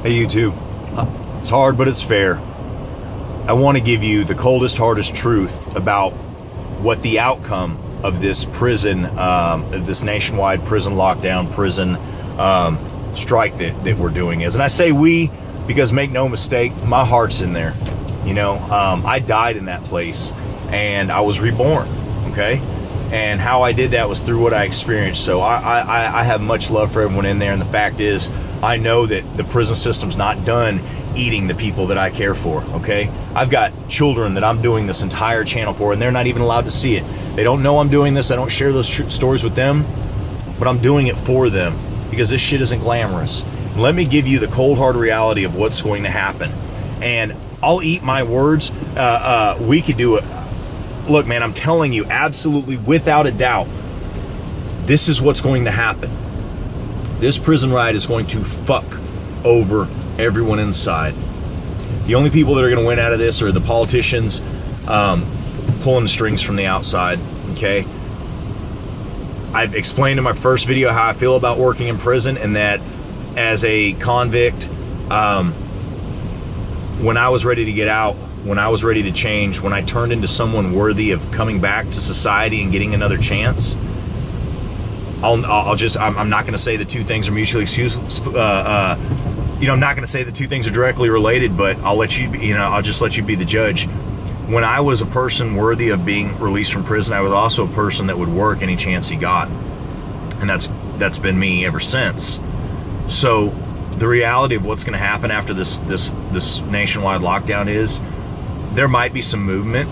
Hey YouTube, it's hard but it's fair. I want to give you the coldest, hardest truth about what the outcome of this prison, this nationwide prison lockdown, prison strike that we're doing is. And I say we because, make no mistake, my heart's in there. You know, I died in that place and I was reborn, okay? And how I did that was through what I experienced. So I have much love for everyone in there. And the fact is, I know that the prison system's not done eating the people that I care for, okay? I've got children that I'm doing this entire channel for, and they're not even allowed to see it. They don't know I'm doing this. I don't share those stories with them, but I'm doing it for them because this shit isn't glamorous. Let me give you the cold hard reality of what's going to happen. And I'll eat my words. We could do it. Look, man, I'm telling you, absolutely, without a doubt, this is what's going to happen. This prison riot is going to fuck over everyone inside. The only people that are going to win out of this are the politicians pulling the strings from the outside, okay? I've explained in my first video how I feel about working in prison, and that as a convict, when I was ready to get out, when I was ready to change, when I turned into someone worthy of coming back to society and getting another chance, I'm not going to say the two things are mutually exclusive. I'm not going to say the two things are directly related, but I'll let you, I'll just let you be the judge. When I was a person worthy of being released from prison, I was also a person that would work any chance he got. And that's been me ever since. So the reality of what's going to happen after this nationwide lockdown is there might be some movement,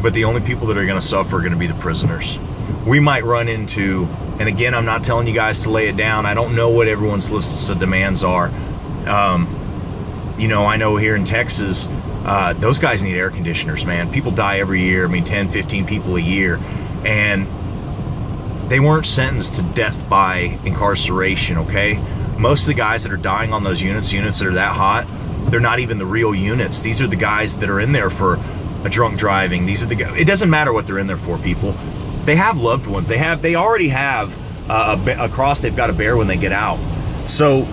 but the only people that are going to suffer are going to be the prisoners. We might run into, and again, I'm not telling you guys to lay it down. I don't know what everyone's lists of demands are. I know here in Texas, those guys need air conditioners, man. People die every year. 10, 15 people a year. And they weren't sentenced to death by incarceration, okay? Most of the guys that are dying on those units that are that hot, they're not even the real units. These are the guys that are in there for a drunk driving. These are the guys. It doesn't matter what they're in there for, people. They have loved ones. They already have a cross they've got to bear when they get out. So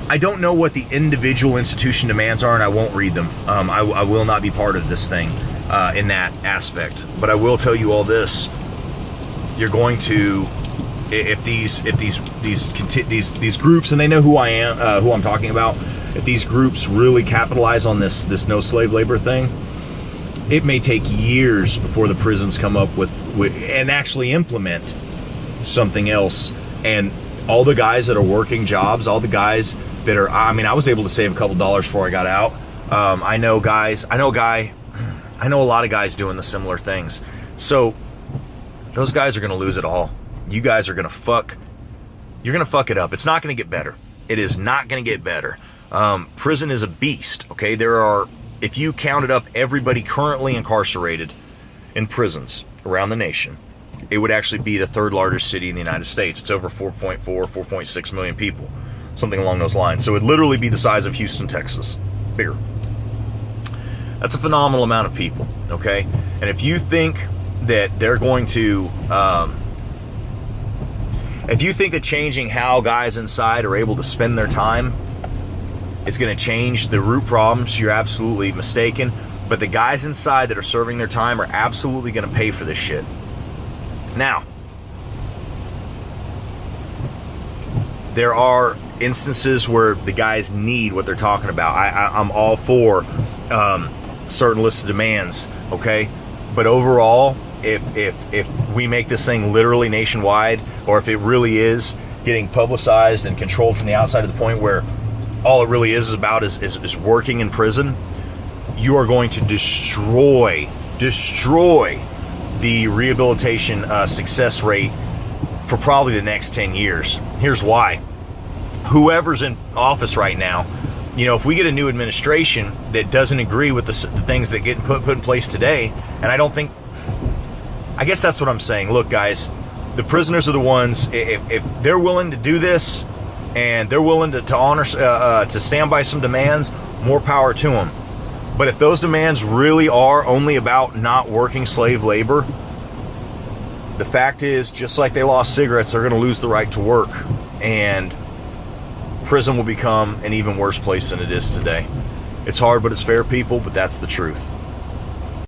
I don't know what the individual institution demands are, and I won't read them. I will not be part of this thing in that aspect. But I will tell you all this: you're going to, if these groups, and they know who I am, who I'm talking about, if these groups really capitalize on this no slave labor thing, it may take years before the prisons come up with and actually implement something else. And all the guys that are working jobs, all the guys that are, I was able to save a couple dollars before I got out. I know a lot of guys doing the similar things. So those guys are going to lose it all. You guys are going to fuck it up. It's not going to get better. It is not going to get better. Prison is a beast, okay? If you counted up everybody currently incarcerated in prisons around the nation, it would actually be the third largest city in the United States. It's over 4.6 million people, something along those lines. So it'd literally be the size of Houston, Texas, bigger. That's a phenomenal amount of people, okay? And if you think that they're going to, if you think that changing how guys inside are able to spend their time is going to change the root problems, you're absolutely mistaken. But the guys inside that are serving their time are absolutely going to pay for this shit. Now, there are instances where the guys need what they're talking about. I'm all for certain lists of demands, okay? But overall, if we make this thing literally nationwide, or if it really is getting publicized and controlled from the outside to the point where all it really is about is working in prison, you are going to destroy the rehabilitation success rate for probably the next 10 years. Here's why. Whoever's in office right now, if we get a new administration that doesn't agree with the things that get put in place today, and I guess that's what I'm saying. Look, guys, the prisoners are the ones, if they're willing to do this, and they're willing to honor, to stand by some demands, more power to them. But if those demands really are only about not working slave labor, the fact is, just like they lost cigarettes, they're going to lose the right to work. And prison will become an even worse place than it is today. It's hard, but it's fair, people, but that's the truth.